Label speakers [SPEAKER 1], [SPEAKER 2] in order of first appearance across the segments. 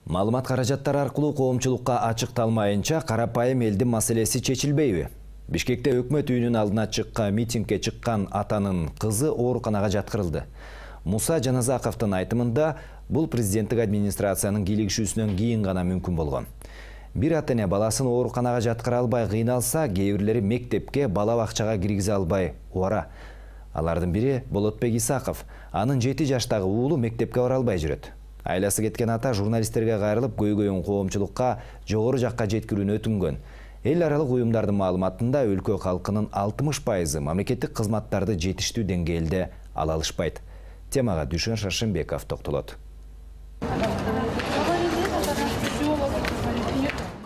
[SPEAKER 1] Маалымат каражаттары аркылуу коомчулукка ачыкталмайынча карапайым элдин маселеси чечилбейби? Бишкекте өкмөт үйүнүн алдына митингге чыккан атанын кызы ооруканага жаткырылды. Муса Жаназаковдун айтымында бул президенттик администрациянын кийлигишүүсүнөн кийин гана мүмкүн болгон. Бир ата-эне баласын ооруканага жаткыра албай кыйналса, кээ бирлери мектепке, бала бакчага киргизе албай убара. Алардын бири Болотбек Исаков. Анын 7 жаштагы уулу мектепке бара албай жүрөт. Айласы кеткен ата журналисттерге кайрылып, көйгөйүн коомчулукка жогору жакка жеткирүүнү өтүнгөн. Эл аралык уюмдардын маалыматында өлкө калкынын 60% мамлекеттик кызматтарды жетиштүү деңгээлде ала алышпайт. Темага Дүшөн Шаршенбеков токтолот.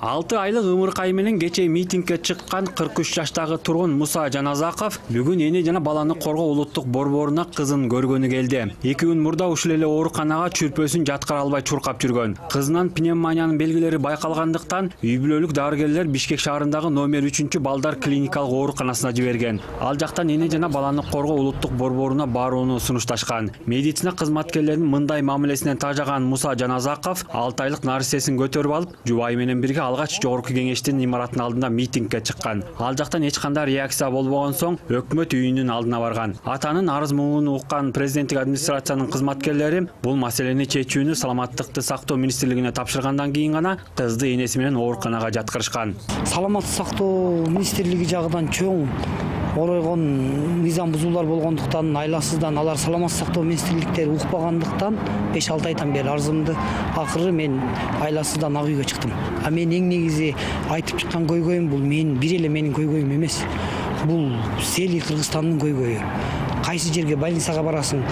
[SPEAKER 2] 6 айлык ымыркай менен кече митингге чыккан 43 жаштагы тургун Муса Жаназаков бүгүн эне жана баланы коргоо улуттук борборуна кызын көргөнү келди. 2 күн мурда ушул эле ооруканага чүрпөсүн жаткыра албай чуркап жүргөн. Кызынан пневмониянын белгилери байкалгандыктан үй бүлөлүк дарыгерлер Бишкек шаарындагы номер 3 балдар клиникалык ооруканасына жиберген. Ал жактан эне жана баланы коргоо улуттук борборуна барууну сунушташкан. Медицина кызматкерлеринин мындай мамилесинен тажаган Муса Жаназаков 6 айлык нарсесин көтөрүп алып, жубайы менен бирге алгач жогорку кеңештин имаратынын алдында митингге чыккан. Ал жактан эч кандай реакция болбогон соң өкмөт үйүнүн алдына барган. Атанын арыз муңун уккан президенттик администрациянын кызматкерлери бул маселени чечүүнү саламаттыкты сактоо министрлигине тапшыргандан кийин гана кызды энеси менен ооруканага жаткырышкан.
[SPEAKER 3] Саламаттык сактоо министрлиги жагынан чоң оройгон мыйзам бузуулар болгондуктан, айласыздан алар саламаттык сактоо министрликтери укпагандыктан 5-6 айдан бери арызымды акыры мен айласыздан ак үйгө чыктым. А мен эң негизи айтып чыккан көйгөйүм бул бир эле менин көйгөйүм эмес. Бул Сели Кыргызстандын көйгөйү. Кайсы жерге больницага барасың,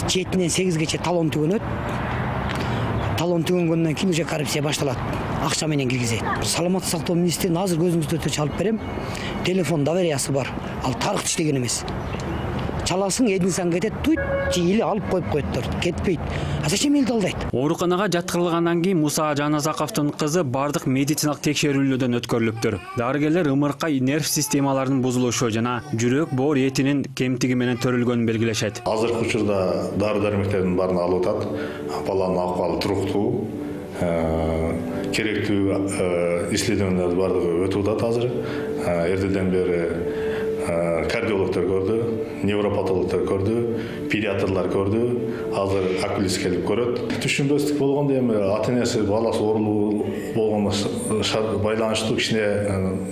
[SPEAKER 3] четинен 8гече талон түгөнөт. Талон түгөнгөндөн кийин уже коррупция башталат. Акча менен киргизет. Саламаттык сактоо министрин азыр көзүңүздө өтө чалып берем. Телефон довериясы бар. Ал тарых иштеген эмес. Чаласың, эдинсаң кетет, туйт, или алып коюп коеттор, кетпейт. А зачем элди алдайт?
[SPEAKER 2] Ооруканага жаткырылгандан кийин Муса Жаназаковдун кызы бардык медициналык текшерүүлөрдөн өткөрүлүптүр. Дарыгерлер ымыркай нерв системаларынын бузулушу жана жүрөк, боор этинин кемтиги менен төрөлгөнүн белгилешет.
[SPEAKER 4] Азыркы учурда дары-дармектердин баарын алып атат. Баланын акыбалы туруктуу, керектүү исследованиялар бардыгы өтүп атат азыр. Эртеден бери кардиологтор көрдү, невропатологтор көрдү, педиатрлар көрдү, азыр окулист келип көрөт. Түшүнбөстүк болгондо эми ата-энеси баласы оорулуу болгонго байланыштуу кичине,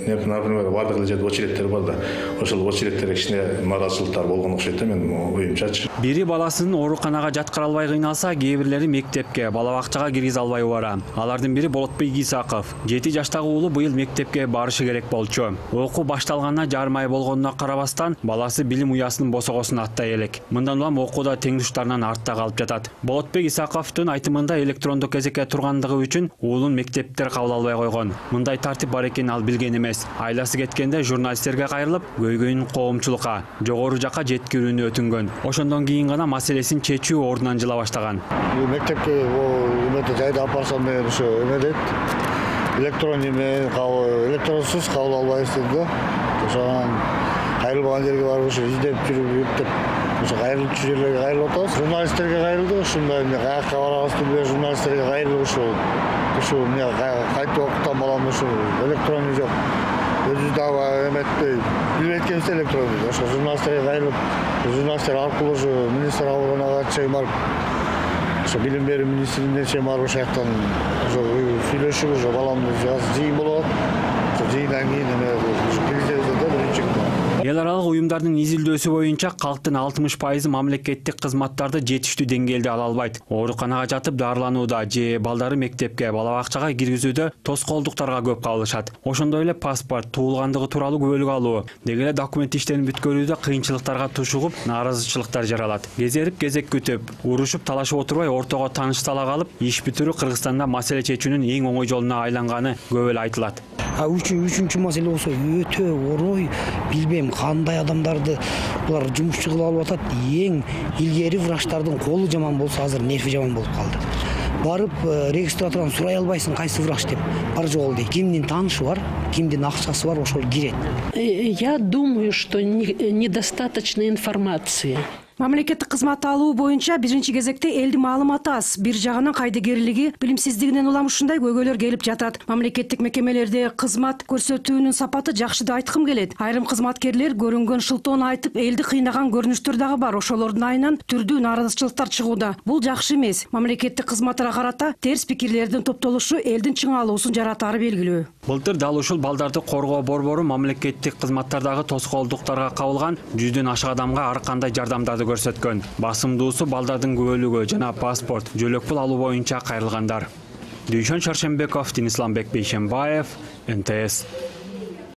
[SPEAKER 4] например, бардык эле жерде очередтер бар да. Ошол очередтерге кичине нараазычылыктар болгон окшойт да, менин оюмчачы.
[SPEAKER 2] Бири баласын ооруканага жаткыра албай кыйналса, кээ бирлери мектепке, бала бакчага киргизе албай убара. Алардын бири Болотбек Исаков. 7 жаштагы уулу быйыл мектепке барышы керек болчу. Окуу башталганына жарым ай болгонуна карабастан, баласы билим уясынын босогосун аттай элек. Мындан улам окууда теңдештарынан артта калып жатат. Болотбек Исаковдун айтымында электрондук кезекке тургандыгы үчүн уулун мектептер кабыл албай койгон. Мындай тартип бар экенин ал билген эмес. Айласы кеткенде журналисттерге кайрылып, көйгөйүн коомчулукка жогору жакка жеткирүүнү өтүнгөн. Ошондон кийин гана маселесин чечүү ордунан жыла баштаган.
[SPEAKER 5] Мектепке жайда апарсам мен ошо эмедет. Электронсуз кабыл албайбыз деди. Ошондон кайрылбаган жерге барып ошо издеп жүрүп деп ошо кайрылып жерлерге кайрылып атабыз. Журналисттерге кайрылдык, ушундай эмне каякка барабызды билбей журналисттерге кайрылып ошо эмне кайтып окуттан балам ошо электронный жок. Өзү дагы эметпей билбей эткенбиз электронный. Ошо журналисттерге кайрылып, журналисттер аркылуу ошо министр абагына чейин барып, ошо билим берүү министрине чейин барып ошол жактан ошо сүйлөшүп, ошо баламды жыйын болуп атат. Ошо жыйындан кийин эме киргизебиз деп биринчи күндө.
[SPEAKER 2] Эл аралык уюмдардын изилдөөсү боюнча калктын 60% мамлекеттик кызматтарды жетиштүү деңгээлде ала албайт. Ооруканага жатып дарыланууда же балдары мектепке, бала бакчага киргизүүдө тоскоолдуктарга көп кабылышат. Ошондой эле паспорт, туулгандыгы тууралуу күбөлүк алуу, деги эле документ иштерин бүткөрүүдө кыйынчылыктарга тушугуп, нааразычылыктар жаралат. Кезерип кезек күтүп, урушуп талашып отурбай ортого тааныштала калып, иш бүтүрүү Кыргызстанда маселе чечүүнүн эң оңой жолуна айланганы көп эле айтылат.
[SPEAKER 3] Үчүнчү маселе болсо өтө орой, билбейм кандай адамдарды булар жумушчу кылып алып атат. Эң илгери врачтардын колу жаман болсо, азыр нерви жаман болуп калды. Барып регистратурадан сурай албайсың кайсы врач деп. Бар жол дейт. Кимдин таанышы бар, кимдин акчасы бар, ошол кирет.
[SPEAKER 6] Я думаю, что недостаточно информации. Мамлекеттик кызмат алуу боюнча биринчи кезекте элдин маалыматы аз. Бир жагынан кайдыгерлиги, билимсиздигинен улам ушундай көйгөйлөр келип жатат. Мамлекеттик мекемелерде кызмат көрсөтүүнүн сапаты жакшы да айткым келет. Айрым кызматкерлер көрүнгөн шылтоону айтып, элди кыйнаган көрүнүштөр дагы бар. Ошолордун айынан түрдүү нааразычылыктар чыгууда. Бул жакшы эмес. Мамлекеттик кызматтарга карата терс пикирлердин топтолушу элдин чыңалуусун жаратаары белгилүү.
[SPEAKER 2] Былтыр дал ушул балдарды коргоо борбору мамлекеттик кызматтардагы тоскоолдуктарга кабылган 100дөн ашык адамга ар кандай жардамдарды көрсөткөн. Басымдуусу балдардын күбөлүгү жана паспорт, жөлөк пул алуу боюнча кайрылгандар. Дүйшөн Шаршембеков, Денисламбек Бейшенбаев, НТС.